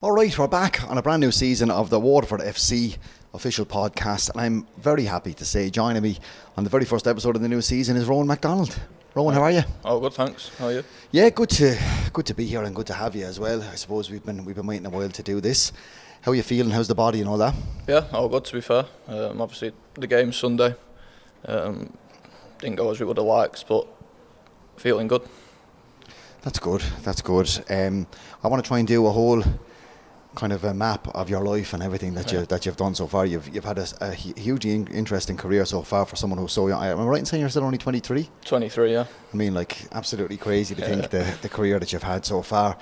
Alright, we're back on a brand new season of the Waterford FC Official Podcast, and I'm very happy to say joining me on the very first episode of the new season is Rowan McDonald. Rowan, how are you? Oh, good, thanks. How are you? Yeah, good to be here and good to have you as well. I suppose we've been waiting a while to do this. How are you feeling? How's the body and all that? Yeah, all good to be fair. Obviously, the game Sunday didn't go as we would have liked, but feeling good. That's good. I want to try and do a whole kind of a map of your life and everything that you've done so far. You've had a hugely interesting career so far for someone who's so young. Am I right in saying you're still only 23? 23, yeah. I mean, like, absolutely crazy to think the career that you've had so far.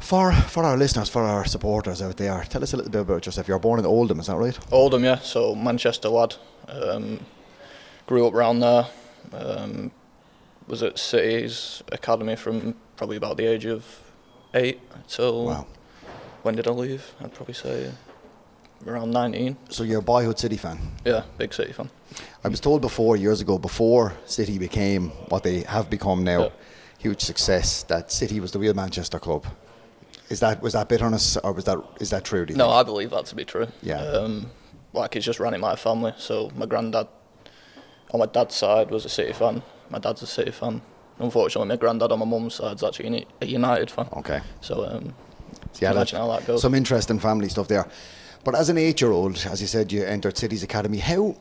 For our listeners, for our supporters out there, tell us a little bit about yourself. You're born in Oldham, is that right? Oldham, yeah. So Manchester lad. Grew up around there. Was at City's academy from probably about the age of 8 till. Wow. When did I leave? I'd probably say around 19. So you're a boyhood City fan? Yeah, big City fan. I was told years ago, before City became what they have become now, huge success, that City was the real Manchester club. Was that bitterness, or is that true? Do you think? I believe that to be true. Yeah. It's just ran in my family. So my granddad, on my dad's side, was a City fan. My dad's a City fan. Unfortunately, my granddad on my mum's side is actually a United fan. Okay. So yeah, imagine how that goes. Some interesting family stuff there. But as an 8-year-old, as you said, you entered City's academy. How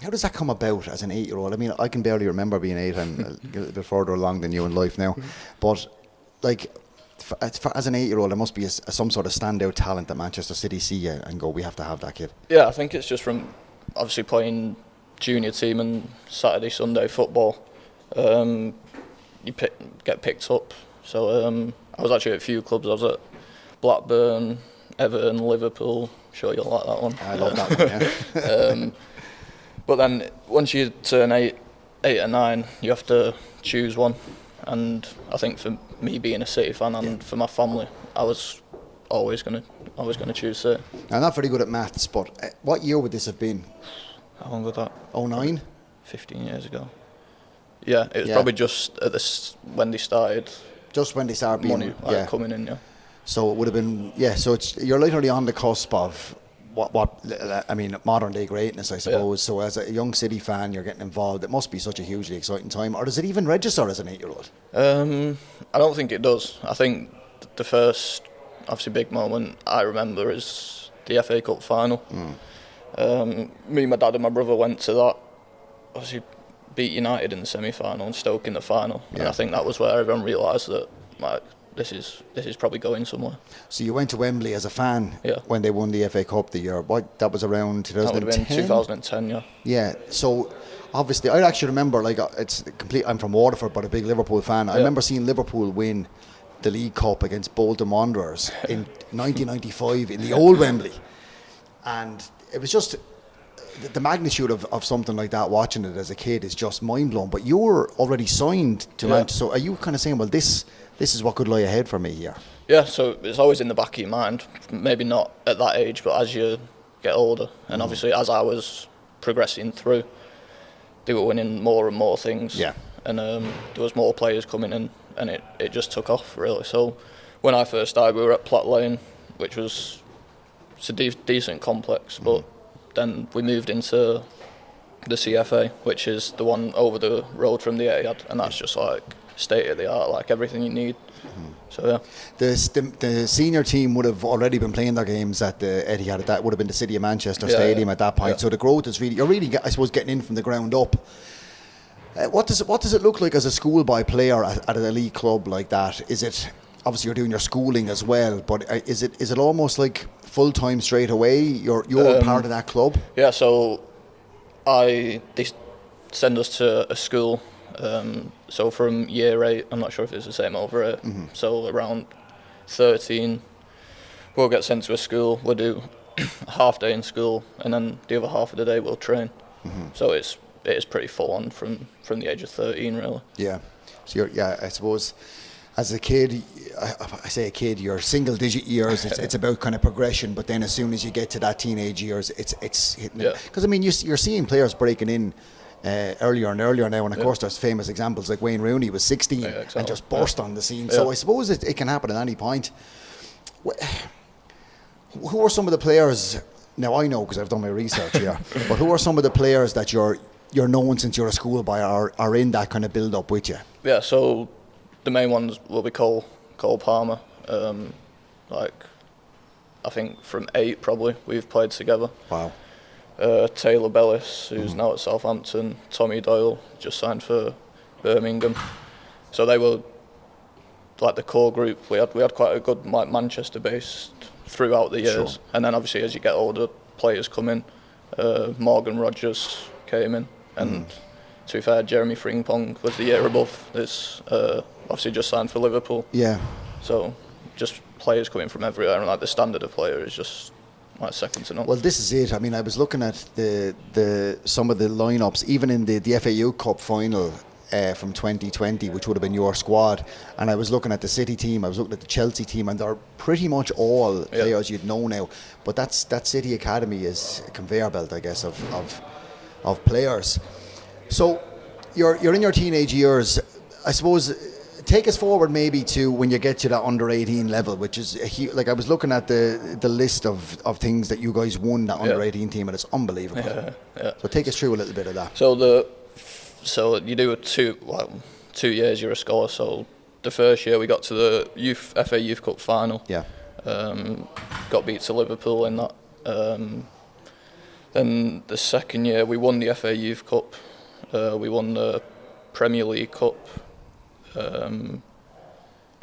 does that come about as an 8-year-old? I mean, I can barely remember being 8. I'm a little bit further along than you in life now. But like, as an 8-year-old, there must be some sort of standout talent that Manchester City see you and go, we have to have that kid. Yeah, I think it's just from obviously playing junior team and Saturday, Sunday football. You get picked up. So I was actually at a few clubs. I was at Blackburn, Everton, Liverpool. Sure you'll like that one. I love that one, yeah. But then once you turn 8 or 9, you have to choose one. And I think for me being a City fan and for my family, I was always gonna choose City. I'm not very good at maths, but what year would this have been? How long was that? 09? 15 years ago. Yeah, it was probably just at when they started. Just when they started being money coming in, yeah. So it would have been, so you're literally on the cusp of modern day greatness, I suppose. Yeah. So as a young City fan, you're getting involved. It must be such a hugely exciting time. Or does it even register as an 8-year-old? I don't think it does. I think the first, obviously, big moment I remember is the FA Cup final. Me, my dad and my brother went to that. Obviously, beat United in the semi-final and Stoke in the final. Yeah. And I think that was where everyone realised that, like, this is probably going somewhere. So you went to Wembley as a fan when they won the FA Cup the year. That was around 2010? That would have been 2010, yeah. Yeah, so obviously I actually remember, like, I'm from Waterford but a big Liverpool fan. I remember seeing Liverpool win the League Cup against Bolton Wanderers in 1995 in the old Wembley. And it was just the magnitude of something like that, watching it as a kid, is just mind-blowing. But you were already signed to Manchester, so are you kind of saying, well, this is what could lie ahead for me here? Yeah, so it's always in the back of your mind, maybe not at that age, but as you get older, and obviously as I was progressing through, they were winning more and more things, and there was more players coming in, and it just took off, really. So when I first started, we were at Platt Lane, which was a decent complex, but then we moved into the CFA, which is the one over the road from the Etihad, and that's just like state of the art, like everything you need. So yeah, the senior team would have already been playing their games at the Etihad. That would have been the City of Manchester Stadium at that point. So the growth is you're really, I suppose, getting in from the ground up. What does it look like as a schoolboy player at an elite club like that? Is it, obviously you're doing your schooling as well, but is it almost like full time straight away? You're part of that club. Yeah, so they send us to a school. So from year 8, I'm not sure if it's the same over it. So around 13, we'll get sent to a school. We'll do a half day in school, and then the other half of the day we'll train. So it is pretty full on from the age of 13, really. Yeah. So I suppose, as a kid, I say a kid, you're single digit years. It's about kind of progression, but then as soon as you get to that teenage years, it's hitting. Because I mean, you're seeing players breaking in earlier and earlier now, and of course there's famous examples like Wayne Rooney was 16 and just burst on the scene. So I suppose it can happen at any point. Who are some of the players? Now I know because I've done my research here. But who are some of the players that you're known since you're a schoolboy are in that kind of build up with you? Yeah, so the main ones will be Cole Palmer. I think from 8 probably we've played together. Wow. Taylor Bellis, who's now at Southampton. Tommy Doyle just signed for Birmingham. So they were like the core group. We had quite a good Manchester base throughout the years, and then obviously as you get older, players come in. Morgan Rogers came in, and to be fair, Jeremy Frimpong was the year above this. Obviously just signed for Liverpool. Yeah. So just players coming from everywhere, and like the standard of player is just like second to none. Well, this is it. I mean, I was looking at the some of the lineups, even in the FAU Cup final from 2020, which would have been your squad, and I was looking at the City team, I was looking at the Chelsea team, and they're pretty much all players you'd know now. But that City academy is a conveyor belt, I guess, of players. So you're in your teenage years, I suppose. Take us forward maybe to when you get to that under 18 level, which is like I was looking at the list of things that you guys won that under 18 team, and it's unbelievable. Yeah. So take us through a little bit of that. So you do 2 years you're a scholar. So the first year we got to the FA Youth Cup final. Yeah. Got beat to Liverpool in that. Then the second year we won the FA Youth Cup. We won the Premier League Cup. Trying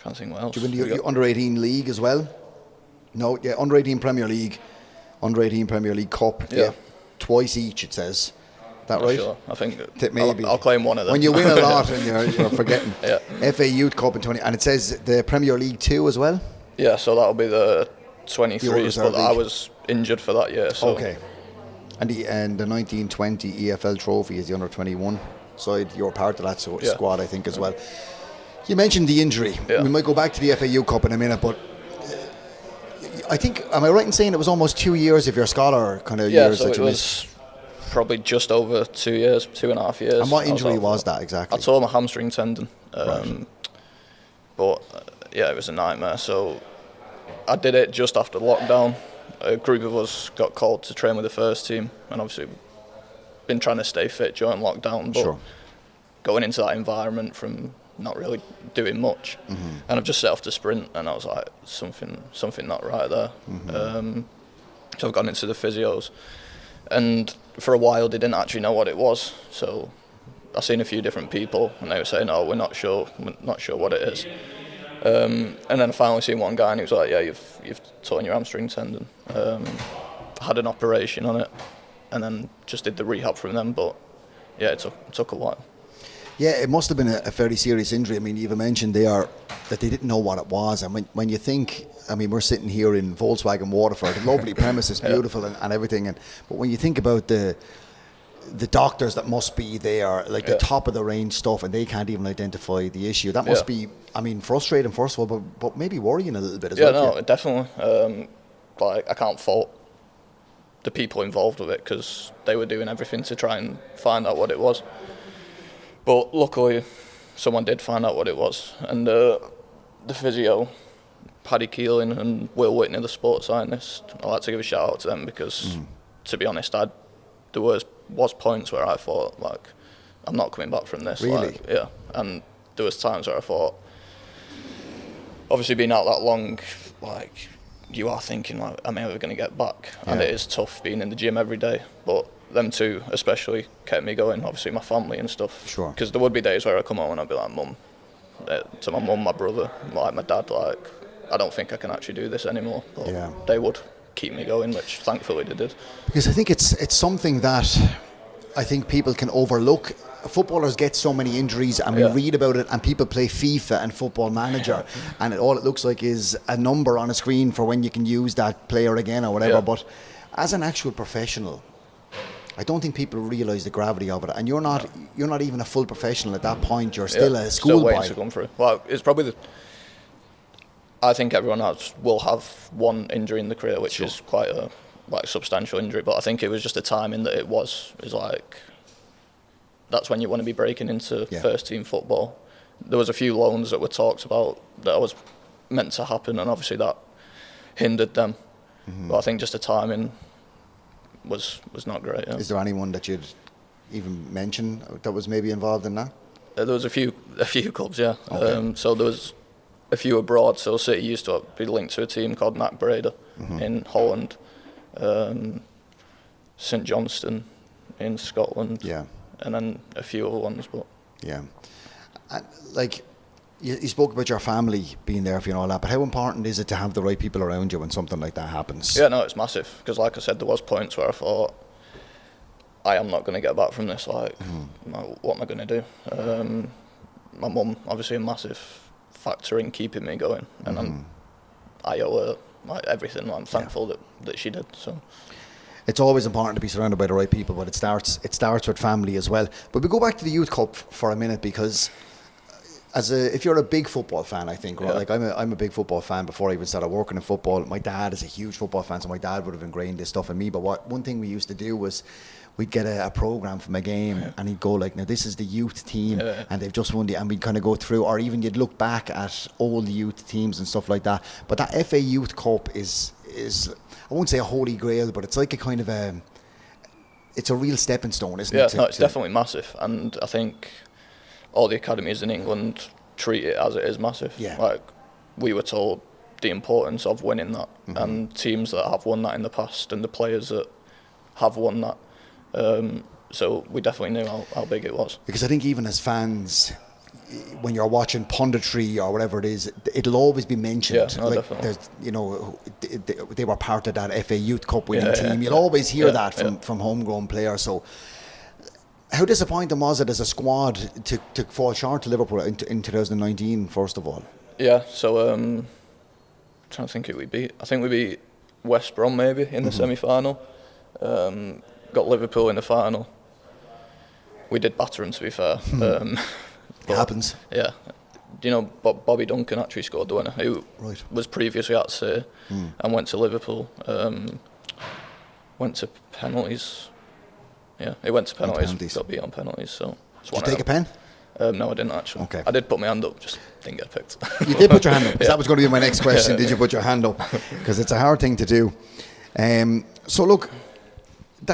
to think what else. Did you win the under 18 league as well? No, yeah, under 18 Premier League, under 18 Premier League Cup. Yeah. Twice each, it says. That right? Sure. I think maybe. I'll claim one of them. When you win a lot and you're forgetting. Yeah. FA Youth Cup in 20, and it says the Premier League 2 as well. Yeah, so that'll be the 23s, but I was injured for that year. So. Okay. And the 1920 EFL Trophy is the under 21 side. You're part of that squad, I think, as well. You mentioned the injury. Yeah. We might go back to the FAU Cup in a minute, but I think, am I right in saying it was almost 2 years of your scholar kind of years that you missed? Yeah, so it was probably just over 2 years, 2.5 years. And what injury was that exactly? I tore my hamstring tendon. Right. But yeah, it was a nightmare. So I did it just after lockdown. A group of us got called to train with the first team, and obviously been trying to stay fit during lockdown, but going into that environment from not really doing much, and I've just set off to sprint, and I was like, something not right there. So I've gone into the physios, and for a while they didn't actually know what it was. So I've seen a few different people, and they were saying, "Oh, we're not sure what it is." And then I finally seen one guy, and he was like, "Yeah, you've torn your hamstring tendon." Had an operation on it, and then just did the rehab from them. But yeah, it took a while. Yeah, it must have been a fairly serious injury. I mean, you've mentioned that they didn't know what it was. And when you think, I mean, we're sitting here in Volkswagen Waterford, a lovely premises, beautiful and everything. But when you think about the doctors that must be there, like the top of the range stuff, and they can't even identify the issue, that must be, I mean, frustrating first of all, but maybe worrying a little bit as well. Yeah, no, definitely. Like, I can't fault the people involved with it, because they were doing everything to try and find out what it was. But luckily, someone did find out what it was, and the physio, Paddy Keeling and Will Whitney, the sports scientist, I'd like to give a shout out to them, because to be honest, there was points where I thought, like, I'm not coming back from this. Really? Like, yeah, and there was times where I thought, obviously being out that long, like, you are thinking, like, am I ever going to get back? Yeah. And it is tough being in the gym every day, but them two especially kept me going, obviously my family and stuff. Sure. Because there would be days where I come home and I'd be like, Mum, to my mum, my brother, like my dad, like, I don't think I can actually do this anymore. But they would keep me going, which thankfully they did. Because I think it's something that I think people can overlook. Footballers get so many injuries, and we read about it, and people play FIFA and Football Manager, and all it looks like is a number on a screen for when you can use that player again or whatever. But as an actual professional, I don't think people realise the gravity of it, and you're not even a full professional at that point. You're still a schoolboy. Still waiting to come through. Well, it's probably I think everyone else will have one injury in the career, which is quite a substantial injury. But I think it was just the timing that it was like, that's when you want to be breaking into first team football. There was a few loans that were talked about that was meant to happen, and obviously that hindered them. But I think just the timing was not great. Yeah. Is there anyone that you'd even mention that was maybe involved in that? There was a few clubs, yeah. Okay. So there was a few abroad. So City used to be linked to a team called NAC Breda in Holland, St Johnstone in Scotland, and then a few other ones. But like you spoke about your family being there for you and all that, but how important is it to have the right people around you when something like that happens? Yeah, no, it's massive, because like I said, there was points where I thought, I am not going to get back from this. Like, what am I going to do? My mum, obviously, a massive factor in keeping me going, and I owe her like everything. I'm thankful that she did. So it's always important to be surrounded by the right people, but it starts with family as well. But we go back to the Youth Cup for a minute, because if you're a big football fan, I think, right? Like I'm a big football fan before I even started working in football. My dad is a huge football fan, so my dad would have ingrained this stuff in me. But one thing we used to do was we'd get a program from a game, and he'd go like, now this is the youth team, and they've just won and we'd kind of go through, or even you'd look back at all the youth teams and stuff like that. But that FA Youth Cup is I won't say a holy grail, but it's like a kind of it's a real stepping stone, isn't it? Yeah, no, it's definitely massive, and I think all the academies in England treat it as it is massive. Yeah. Like, we were told the importance of winning that, and teams that have won that in the past, and the players that have won that. So we definitely knew how big it was. Because I think even as fans, when you're watching punditry or whatever it is, it'll always be mentioned. Yeah, no, like definitely. there's, they were part of that FA Youth Cup winning team. You'll always hear that from homegrown players. So how disappointing was it as a squad to fall short to Liverpool in 2019, first of all? Yeah, so trying to think who we beat. I think we beat West Brom maybe in the semi-final. Got Liverpool in the final. We did batter them, to be fair. It happens. Yeah. Do you know Bobby Duncan actually scored the winner, who was previously at City and went to Liverpool. Went to penalties. Yeah, he went to penalties. Got beat on penalties. So did you take a pen? No, I didn't actually. Okay. I did put my hand up, just didn't get picked. You did put your hand up, because that was going to be my next question. Did you put your hand up? Because it's a hard thing to do. So look,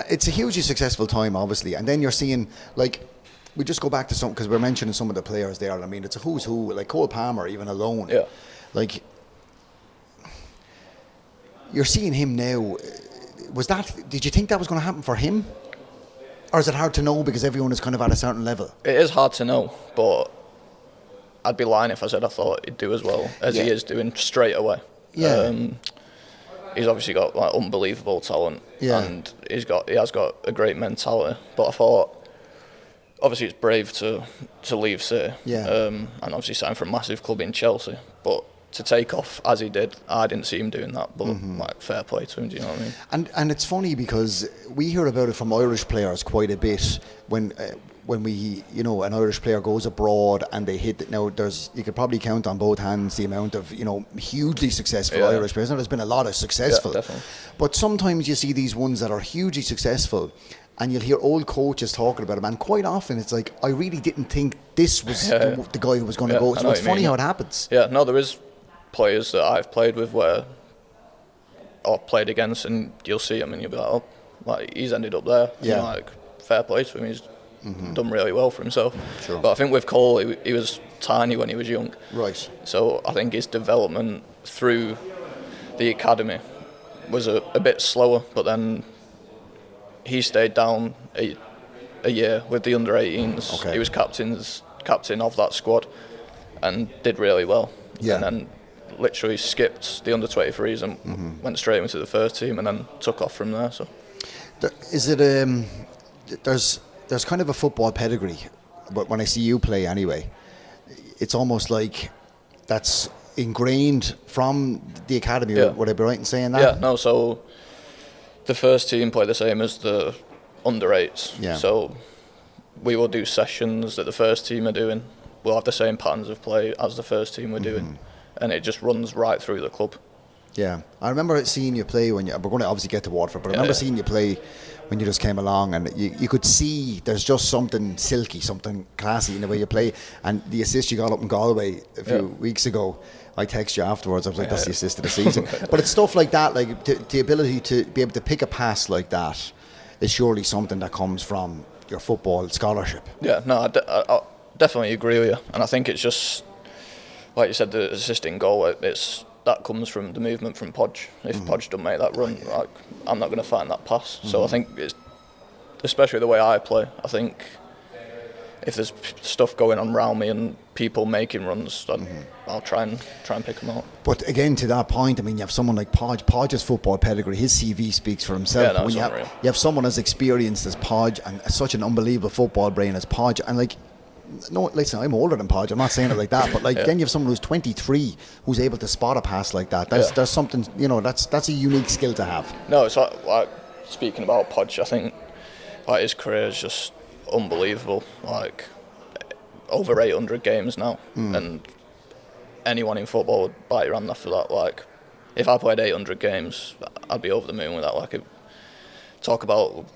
it's a hugely successful time, obviously, and then you're seeing, like, we just go back to some, because we're mentioning some of the players there. I mean, it's a who's who, like Cole Palmer, even alone. Yeah. Like, you're seeing him now. Did you think that was going to happen for him? Or is it hard to know because everyone is kind of at a certain level? It is hard to know, but I'd be lying if I said I thought he'd do as well as he is doing straight away. Yeah. He's obviously got like unbelievable talent, and he has got a great mentality. But I thought, obviously, it's brave to leave City, and obviously sign for a massive club in Chelsea. But to take off as he did, I didn't see him doing that. But like, fair play to him. Do you know what I mean? And it's funny because we hear about it from Irish players quite a bit when we, an Irish player goes abroad and they hit. Now, you could probably count on both hands the amount of hugely successful Irish players. Now, there's been a lot of successful, definitely. But sometimes you see these ones that are hugely successful, and you'll hear old coaches talking about them, and quite often it's like, I really didn't think this was the guy who was going to go. So it's funny how it happens. Yeah, no, there is players that I've played with or played against, and you'll see him and you'll be like, oh, like, he's ended up there. Yeah. Like, fair play to him. He's done really well for himself. Sure. But I think with Cole, he was tiny when he was young. Right. So I think his development through the academy was a bit slower, but then he stayed down a year with the under-18s. Okay. He was captain of that squad and did really well. Yeah. And then literally skipped the under-23s and went straight into the first team and then took off from there. So, is it there's kind of a football pedigree, but when I see you play anyway, it's almost like that's ingrained from the academy. Yeah. Would I be right in saying that? Yeah, no, so the first team play the same as the under-8s. Yeah. So we will do sessions that the first team are doing. We'll have the same patterns of play as the first team were doing. And it just runs right through the club. Yeah, I remember seeing you play when we're going to obviously get to Waterford, but I remember seeing you play when you just came along, and you could see there's just something silky, something classy in the way you play. And the assist you got up in Galway a few weeks ago, I texted you afterwards. I was like, "That's the assist of the season." But it's stuff like that, like the ability to be able to pick a pass like that, is surely something that comes from your football scholarship. Yeah, no, I definitely agree with you, and I think it's just like you said, the assisting goal. That comes from the movement from Podge. If Podge doesn't make that run, like, I'm not going to find that pass. So I think it's, especially the way I play, I think if there's stuff going on around me and people making runs, then I'll try and pick them out. But again, to that point, I mean, you have someone like Podge. Podge's football pedigree, his CV speaks for himself. Yeah, no, when you have someone as experienced as Podge and such an unbelievable football brain as Podge, and like, no, listen, I'm older than Podge, I'm not saying it like that, but like then you have someone who's 23 who's able to spot a pass like that. There's something, that's a unique skill to have. No, it's like speaking about Podge, I think like his career is just unbelievable. Like over 800 games now, and anyone in football would bite your hand off for that. Like if I played 800 games, I'd be over the moon with that. Like we've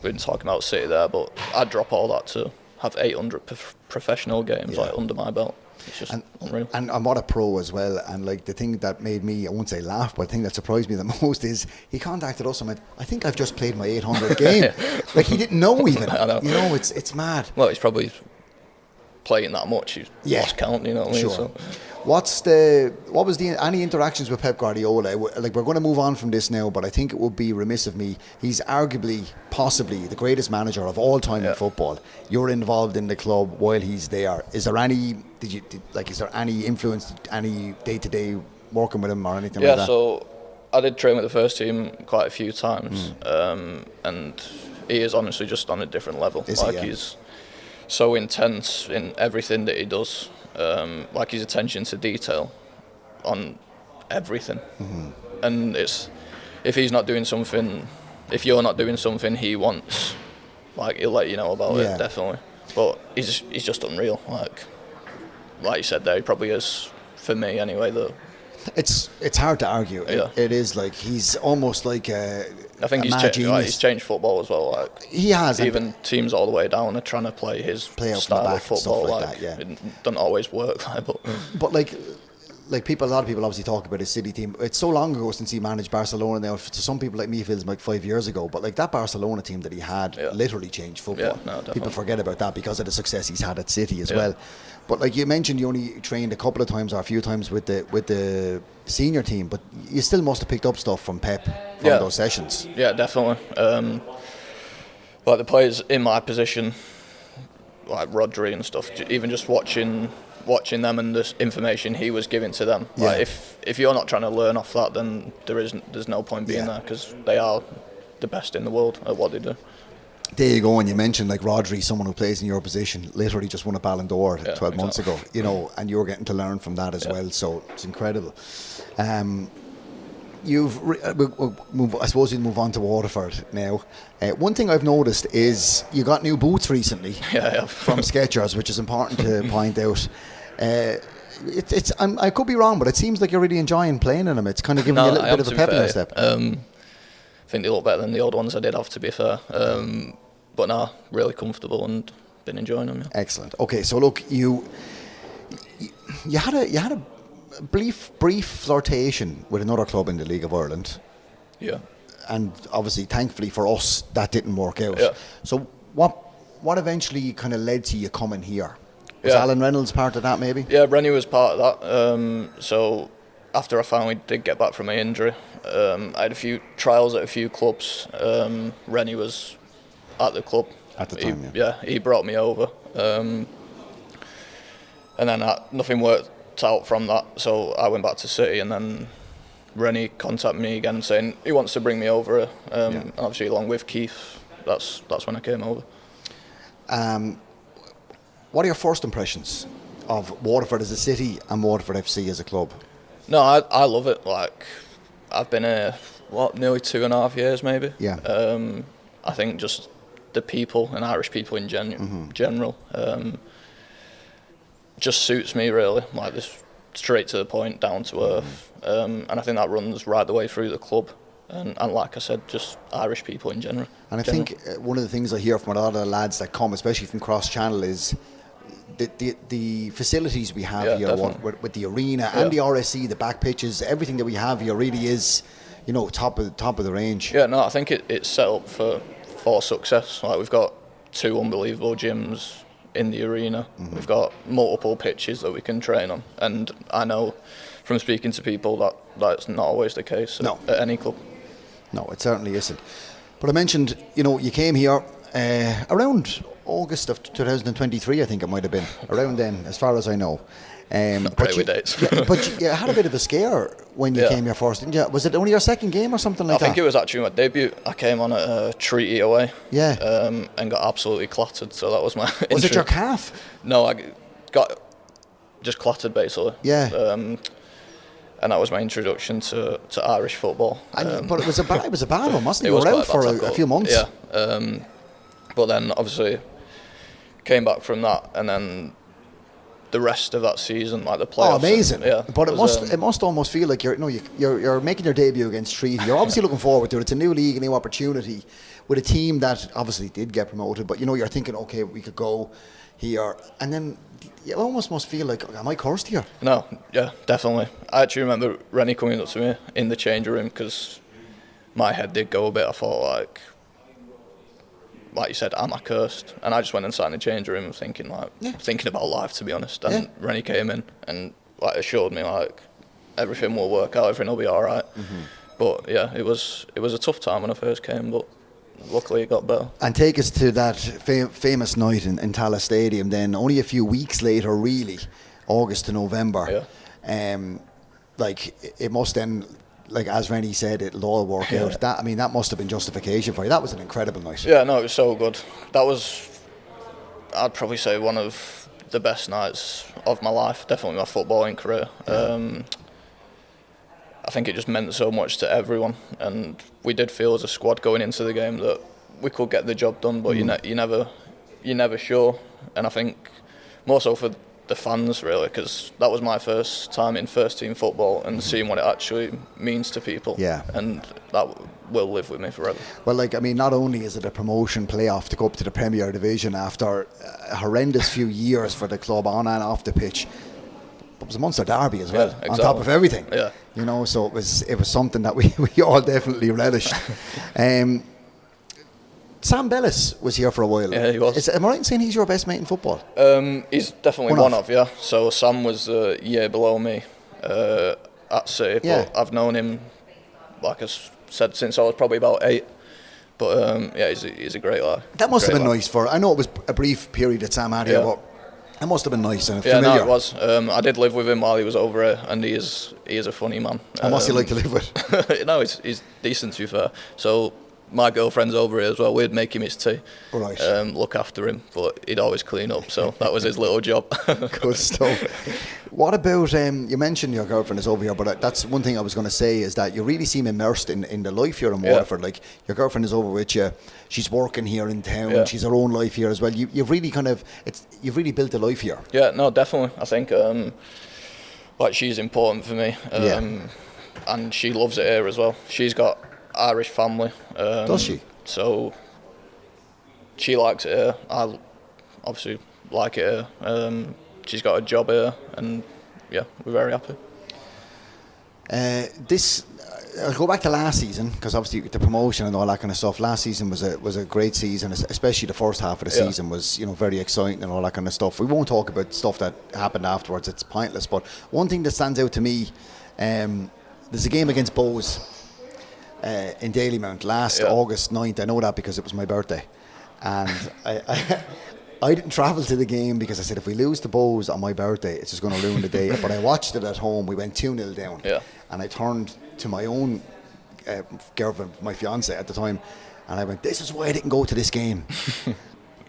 been talking about City there, but I'd drop all that to have 800 professional games like under my belt. It's just unreal. And I'm what a pro as well. And like the thing that made me, I won't say laugh, but the thing that surprised me the most is he contacted us and went, I think I've just played my 800 game. Like he didn't know even. I know. It's mad. Well, he's probably playing that much. He's lost count, you know what I mean? Sure. So. Any interactions with Pep Guardiola? Like we're going to move on from this now, but I think it would be remiss of me. He's arguably, possibly the greatest manager of all time in football. You're involved in the club while he's there. Is there any? Is there any influence, any day-to-day working with him or anything like that? Yeah, so I did train with the first team quite a few times, and he is honestly just on a different level. He's so intense in everything that he does. Like his attention to detail on everything, and it's if he's not doing something, if you're not doing something he wants, like he'll let you know about it definitely. But he's just unreal. Like you said there, he probably is for me anyway. It's hard to argue. It is like he's almost like I think he's changed football as well. Like he has. Even teams all the way down are trying to play his style of football. It doesn't always work. But like a lot of people obviously talk about his City team. It's so long ago since he managed Barcelona now. To some people like me, it feels like 5 years ago. But like that Barcelona team that he had literally changed football. People forget about that because of the success he's had at City as well. But like you mentioned, you only trained a couple of times or a few times with the senior team, but you still must have picked up stuff from Pep from those sessions. Yeah, definitely. Like the players in my position, like Rodri and stuff, even just watching them and the information he was giving to them. Like if you're not trying to learn off that, then there's no point being there, because they are the best in the world at what they do. There you go, and you mentioned like Rodri, someone who plays in your position, literally just won a Ballon d'Or 12 months ago, and you're getting to learn from that as well, so it's incredible. I suppose we'll move on to Waterford now. One thing I've noticed is you got new boots recently from Skechers, which is important to point out. I could be wrong, but it seems like you're really enjoying playing in them. It's kind of giving you a little bit of a pep in your step. I think they look better than the old ones I did have, to be fair. But now, really comfortable and been enjoying them. Yeah. Excellent. Okay, so look, you had a brief flirtation with another club in the League of Ireland. Yeah. And obviously, thankfully for us, that didn't work out. Yeah. So what eventually kind of led to you coming here? Was Alan Reynolds part of that, maybe? Yeah, Rennie was part of that. So after I finally did get back from my injury, I had a few trials at a few clubs. Rennie was at the club at the time. He brought me over, and then nothing worked out from that. So I went back to City, and then Rennie contacted me again saying he wants to bring me over. And obviously, along with Keith, that's when I came over. What are your first impressions of Waterford as a city and Waterford FC as a club? No, I love it. Like, I've been here, nearly 2.5 years maybe. Yeah. I think just the people, and Irish people in general, just suits me really. Like, straight to the point, down to earth, and I think that runs right the way through the club. And like I said, just Irish people in general. And I think one of the things I hear from a lot of the lads that come, especially from cross channel, is the facilities we have here with the arena and the RSC, the back pitches, everything that we have here really is, top of the range. Yeah, no, I think it's set up for success. Like, we've got 2 unbelievable gyms in the arena. We've got multiple pitches that we can train on, and I know from speaking to people that that's not always the case at any club. No, it certainly isn't. But I mentioned, you came here around August of 2023, I think it might have been, around then, as far as I know. Great with dates. But you had a bit of a scare when you came here first, didn't you? Was it only your second game or something like that? I think it was actually my debut. I came on at Treaty away. Yeah. And got absolutely clattered, so that was my Was it your calf? No, I got just clattered, basically. Yeah. And that was my introduction to Irish football. But it was a bad one, wasn't it? You were out for a few months. Yeah. But then obviously came back from that, and then the rest of that season, like the playoffs. Oh, amazing! Yeah. But it must almost feel like you're making your debut against Treaty. You're obviously looking forward to it. It's a new league, a new opportunity with a team that obviously did get promoted. But you're thinking, okay, we could go here, and then you almost must feel like, am I cursed here? No, yeah, definitely. I actually remember Rennie coming up to me in the change room, because my head did go a bit. I thought, like you said, am I cursed? And I just went and sat in the change room thinking about life, to be honest. And Rennie came in and assured me everything will work out, everything will be all right. But yeah, it was a tough time when I first came, but luckily it got better. And take us to that famous night in Tallaght Stadium then, only a few weeks later really, August to November. Yeah. It must then, as Rennie said, it'll all work out. That must have been justification for you. That was an incredible night. Yeah, no, it was so good. That was, I'd probably say, one of the best nights of my life, definitely my footballing career. I think it just meant so much to everyone, and we did feel as a squad going into the game that we could get the job done, but you're never sure. And I think more so for the fans, really, because that was my first time in first team football and seeing what it actually means to people. Yeah. And that will live with me forever. Well, not only is it a promotion playoff to go up to the Premier Division after a horrendous few years for the club on and off the pitch, but it was a Munster derby as well, exactly. On top of everything. Yeah. So it was something that we all definitely relished. Sam Bellis was here for a while. Yeah, he was. Am I right in saying he's your best mate in football? He's definitely one of, yeah. So Sam was a year below me at City, but I've known him, like I said, since I was probably about 8. But he's a great lad. That must have been nice I know it was a brief period that Sam had here, but it must have been nice and familiar. Yeah, no, it was. I did live with him while he was over here, and he is a funny man. How must he like to live with? No, he's decent, to be fair. So my girlfriend's over here as well. We'd make him his tea, right. Look after him, but he'd always clean up, so that was his little job. Good stuff. What about, you mentioned your girlfriend is over here, but that's one thing I was going to say, is that you really seem immersed in the life here in Waterford. Your girlfriend is over with you, she's working here in town, she's her own life here as well. You've really you've really built a life here. Yeah, no, definitely. I think she's important for me, and she loves it here as well. She's got Irish family. Does she? So she likes it here. I obviously like it here. She's got a job here, and we're very happy. I'll go back to last season, because obviously the promotion and all that kind of stuff. Last season was a great season, especially the first half of the season was very exciting and all that kind of stuff. We won't talk about stuff that happened afterwards; it's pointless. But one thing that stands out to me, there's a game against Bows in Dalymount last August 9th. I know that because it was my birthday, and I didn't travel to the game because I said, if we lose the Bows on my birthday, it's just going to ruin the day. But I watched it at home. We went 2-0 down. Yeah. And I turned to my own girlfriend, my fiance at the time, and I went, this is why I didn't go to this game.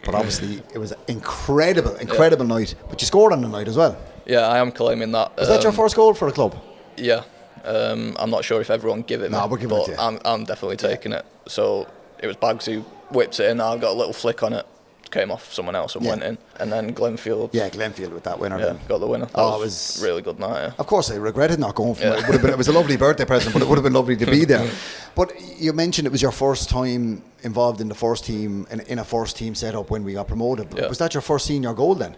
But obviously, it was an incredible night. But you scored on the night as well. Yeah, I am claiming that. Was that your first goal for a club? Yeah. I'm not sure if everyone give it me. No, we're giving it to you. I'm definitely taking it. So it was Bags who whips it in. I got a little flick on it. came off someone else and went in, and then Glenfield. Yeah, Glenfield with that winner. Yeah, got the winner. That was a really good night. Yeah. Of course, I regretted not going for it. It was a lovely birthday present, but it would have been lovely to be there. But you mentioned it was your first time involved in the first team, in a first team setup when we got promoted. Yeah. Was that your first senior goal then?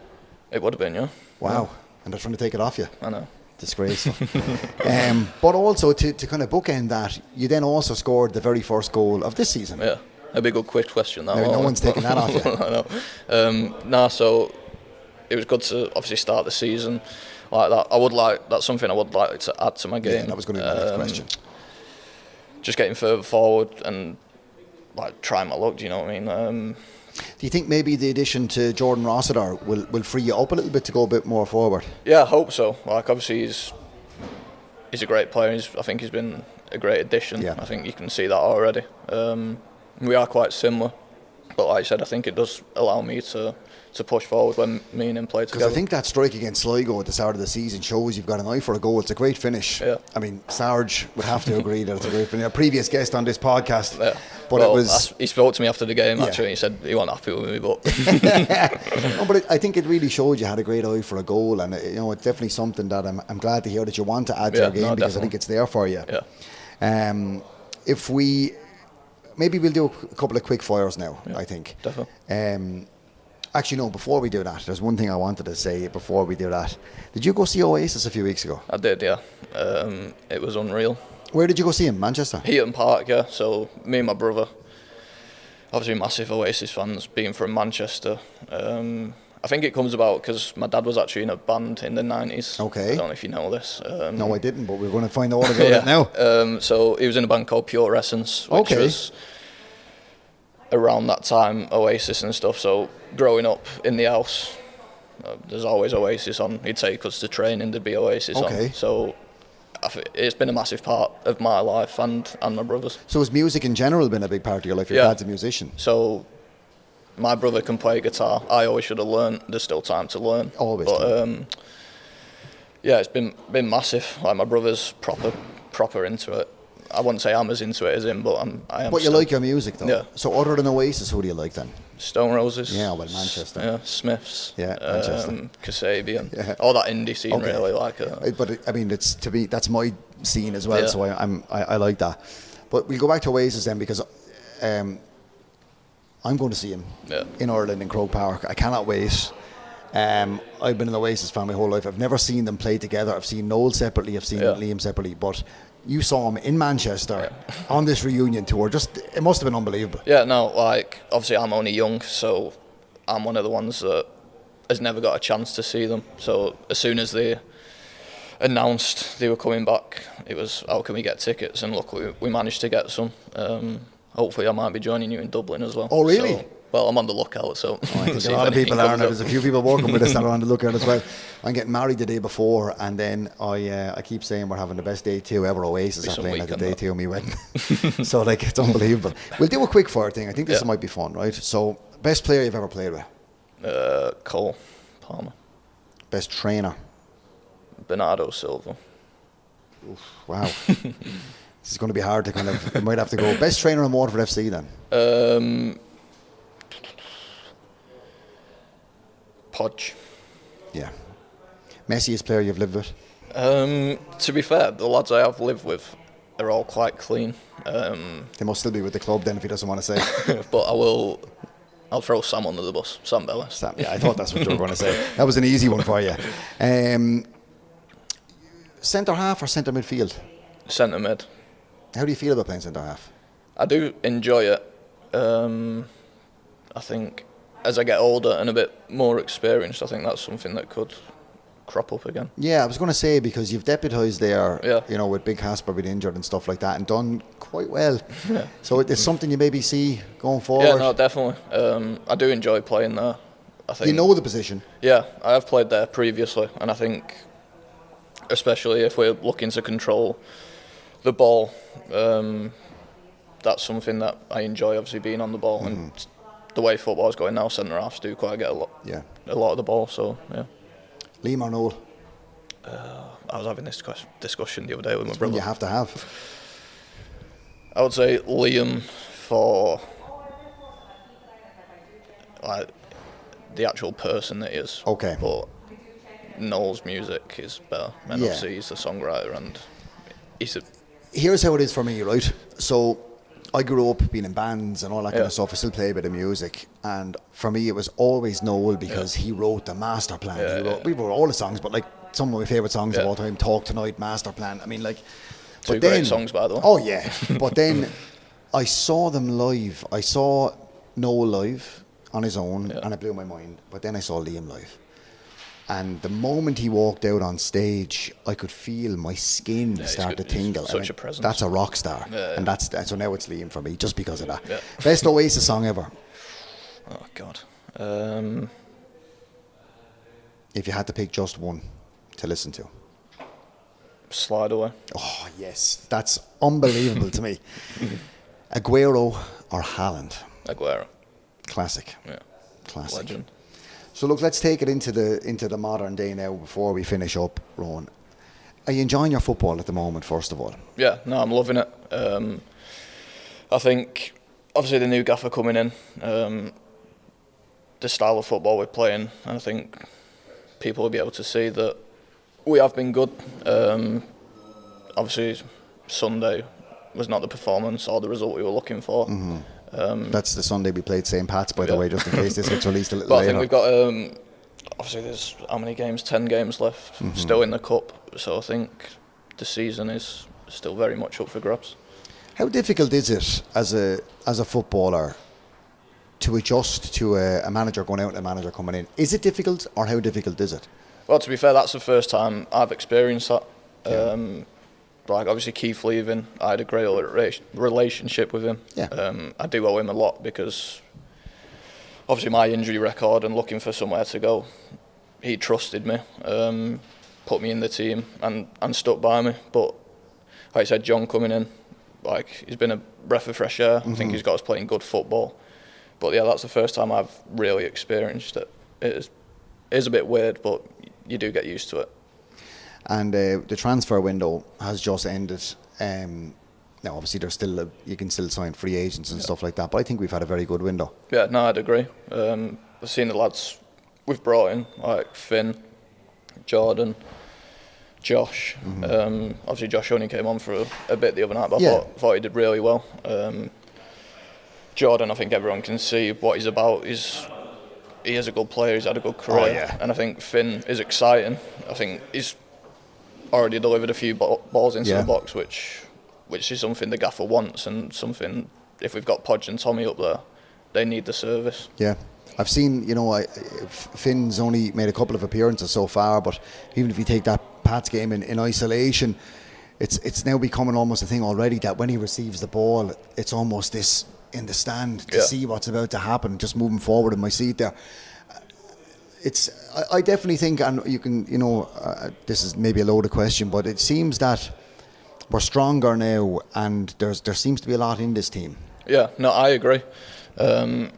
It would have been, yeah. Wow. Yeah. And they're trying to take it off you. I know. Disgraceful. But also to kind of bookend that, you then also scored the very first goal of this season. Yeah. A big good quick question. That no one's taking that off you. I know. So it was good to obviously start the season like that. That's something I would like to add to my game. Yeah, that was going to be my next question. Just getting further forward and like trying my luck. Do you know what I mean? Do you think maybe the addition to Jordan Rossiter will free you up a little bit to go a bit more forward? Yeah, I hope so. Like obviously he's a great player. I think he's been a great addition. Yeah. I think you can see that already. We are quite similar, but like I said, I think it does allow me to push forward when me and him play together. Because I think that strike against Sligo at the start of the season shows you've got an eye for a goal. It's a great finish. Yeah. I mean, Sarge would have to agree that it's a great finish. A previous guest on this podcast. Yeah. But it was. He spoke to me after the game actually. He said he wasn't happy with me, but. No, but I think it really showed you had a great eye for a goal, and it's definitely something that I'm glad to hear that you want to add to your game, because definitely. I think it's there for you. Yeah. If we. Maybe we'll do a couple of quick fires now, I think. Definitely. Actually, no, before we do that, there's one thing I wanted to say before we do that. Did you go see Oasis a few weeks ago? I did, yeah. It was unreal. Where did you go see him? Manchester? Heaton Park, yeah. So me and my brother, obviously massive Oasis fans, being from Manchester. I think it comes about because my dad was actually in a band in the 90s. Okay. I don't know if you know this. No, I didn't, but we're going to find out all about it now. So he was in a band called Pure Essence, which was around that time, Oasis and stuff. So growing up in the house, there's always Oasis on. He'd take us to training, there'd be Oasis on. So it's been a massive part of my life and my brother's. So has music in general been a big part of your life? Your dad's a musician. So my brother can play guitar. I always should have learned. There's still time to learn. Always. But yeah, it's been massive. Like my brother's proper into it. I wouldn't say I'm as into it as him, but I am. But you like your music though. Yeah. So other than Oasis, who do you like then? Stone Roses. Yeah, well, Manchester. Yeah, Smiths. Yeah, Manchester. Kasabian. All that indie scene really like. But I mean, that's my scene as well. Yeah. So I like that. But we'll go back to Oasis then, because I'm going to see him in Ireland in Croke Park. I cannot wait. I've been an Oasis fan my whole life. I've never seen them play together. I've seen Noel separately. I've seen Liam separately. But you saw him in Manchester on this reunion tour. It must have been unbelievable. Yeah, no, like obviously I'm only young, so I'm one of the ones that has never got a chance to see them. So as soon as they announced they were coming back, it was how can we get tickets? And look, we managed to get some. Hopefully I might be joining you in Dublin as well. Oh really? So, well, I'm on the lookout, so I think a lot of people are. There's a few people working with us that are on the lookout as well. I'm getting married the day before, and then I keep saying we're having the best day two ever. Oasis are playing at the day two of my wedding. So like, it's unbelievable. We'll do a quick fire thing. I think this might be fun, right? So, best player you've ever played with? Cole Palmer. Best trainer? Bernardo Silva. Oof, wow. This is going to be hard to kind of. I might have to go. Best trainer in Waterford FC then? Podge. Yeah. Messiest player you've lived with? To be fair, the lads I have lived with are all quite clean. They must still be with the club then if he doesn't want to say. But I'll throw Sam under the bus. Sam Bellis. Sam, yeah, I thought that's what you were going to say. That was an easy one for you. Centre half or centre midfield? Centre mid. How do you feel about playing centre half? I do enjoy it. I think as I get older and a bit more experienced, I think that's something that could crop up again. Yeah, I was going to say, because you've deputised there, with Big Casper being injured and stuff like that, and done quite well. Yeah. So it's something you maybe see going forward. Yeah, no, definitely. I do enjoy playing there. I think you know the position. Yeah, I have played there previously, and I think, especially if we're looking to control the ball, that's something that I enjoy. Obviously, being on the ball and the way football's going now, centre halves do quite get a lot of the ball. So yeah. Liam or Noel? I was having this discussion the other day with my brother. You have to have. I would say Liam for. Like, the actual person that he is. Okay. But Noel's music is better. And obviously he's a songwriter and Here's how it is for me, right? So I grew up being in bands and all that kind of stuff. I still play a bit of music, and for me it was always Noel because he wrote the master plan. We wrote all the songs, but like some of my favourite songs of all time, Talk Tonight, Master Plan. I mean, like, two great songs, by the way. Oh yeah, but then I saw them live. I saw Noel live on his own, and it blew my mind. But then I saw Liam live. And the moment he walked out on stage, I could feel my skin start to tingle. Such a presence. That's a rock star. And so now it's Liam for me, just because of that. Best Oasis song ever? Oh, God. If you had to pick just one to listen to. Slide Away. Oh, yes. That's unbelievable to me. Aguero or Haaland? Aguero. Classic. Yeah. Classic. Legend. So look, let's take it into the modern day now before we finish up, Rowan. Are you enjoying your football at the moment, first of all? Yeah, no, I'm loving it. I think, obviously, the new gaffer coming in, the style of football we're playing, and I think people will be able to see that we have been good. Obviously, Sunday was not the performance or the result we were looking for. Mm-hmm. That's the Sunday we played St. Pat's, by the way, just in case this gets released a little later. I think we've got, obviously there's how many games? 10 games left, still in the cup. So I think the season is still very much up for grabs. How difficult is it as a footballer to adjust to a manager going out and a manager coming in? Is it difficult, or how difficult is it? Well, to be fair, that's the first time I've experienced that. Like, obviously Keith leaving, I had a great relationship with him. I do owe him a lot because obviously my injury record and looking for somewhere to go, he trusted me, put me in the team and stuck by me. But like I said, John coming in, like, he's been a breath of fresh air. I think he's got us playing good football. But yeah, that's the first time I've really experienced it. It is a bit weird, but you do get used to it. And the transfer window has just ended. Now, obviously, you can still sign free agents and stuff like that, but I think we've had a very good window. Yeah, no, I'd agree. I've seen the lads we've brought in, like Finn, Jordan, Josh. Obviously, Josh only came on for a bit the other night, but I thought he did really well. Jordan, I think everyone can see what he's about. He is a good player, he's had a good career. And I think Finn is exciting. I think he's already delivered a few balls into the box, which is something the gaffer wants, and something, if we've got Podge and Tommy up there, they need the service. Yeah, I've seen, Finn's only made a couple of appearances so far, but even if you take that Pats game in isolation, it's now becoming almost a thing already that when he receives the ball, it's almost this in the stand to see what's about to happen, just moving forward in my seat there. I definitely think, and you can, this is maybe a loaded question, but it seems that we're stronger now, and there seems to be a lot in this team. Yeah, no, I agree. I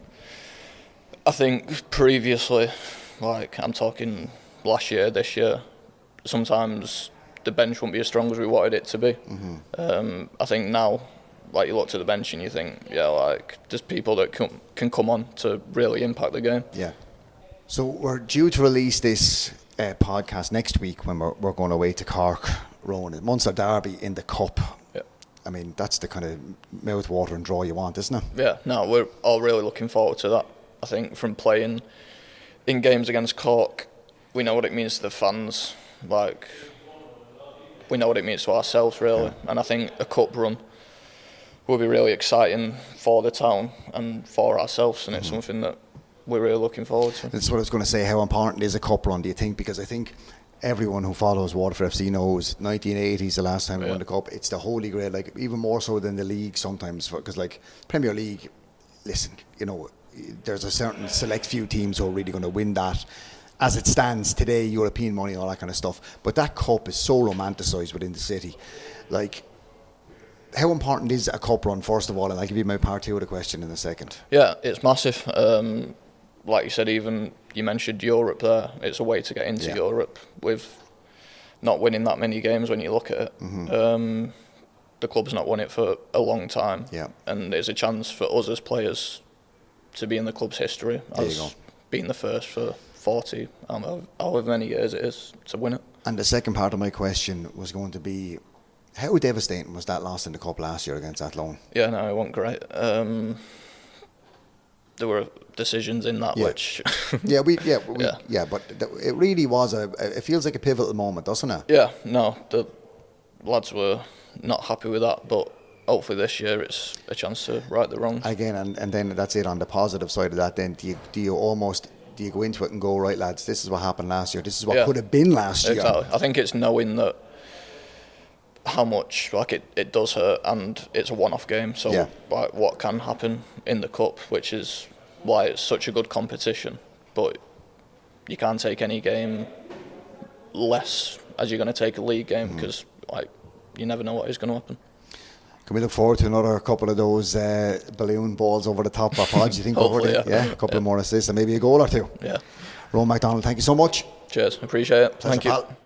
think previously, like I'm talking last year, this year, sometimes the bench won't be as strong as we wanted it to be. I think now, like, you look to the bench and you think, like, there's people that can come on to really impact the game. Yeah. So we're due to release this podcast next week when we're going away to Cork, Rowan. Munster Derby in the Cup. Yeah. I mean, that's the kind of mouth-water and draw you want, isn't it? Yeah, no, we're all really looking forward to that. I think from playing in games against Cork, we know what it means to the fans. Like, we know what it means to ourselves, really. And I think a cup run will be really exciting for the town and for ourselves, and it's something that we're really looking forward to. That's what I was going to say. How important is a cup run, do you think? Because I think everyone who follows Waterford FC knows 1980s the last time we won the cup. It's the holy grail, like even more so than the league sometimes, because like Premier League, listen, there's a certain select few teams who are really going to win that. As it stands today, European money and all that kind of stuff. But that cup is so romanticised within the city. Like, how important is a cup run, first of all? And I'll give you my part two of the question in a second. Yeah, it's massive. Like you said, even you mentioned Europe there. It's a way to get into Europe with not winning that many games when you look at it. The club's not won it for a long time. Yeah. And there's a chance for us as players to be in the club's history as being the first for 40, however many years it is, to win it. And the second part of my question was going to be, how devastating was that loss in the cup last year against Athlone? Yeah, no, it wasn't great. There were decisions in that which but it really was it feels like a pivotal moment, doesn't it? Yeah, no, the lads were not happy with that, but hopefully this year it's a chance to right the wrongs again. And then that's it. On the positive side of that, then do you go into it and go, right lads, this is what happened last year, this is what could have been last year? Exactly. I think it's knowing that how much it does hurt, and it's a one-off game, so what can happen in the cup, which is why it's such a good competition. But you can't take any game less as you're going to take a league game, because you never know what is going to happen. Can we look forward to another couple of those balloon balls over the top of our pod, do you think? Hopefully, a couple of more assists and maybe a goal or two. Yeah. Rowan McDonald, thank you so much. Cheers, appreciate it. Pleasure, Thank you. Pal.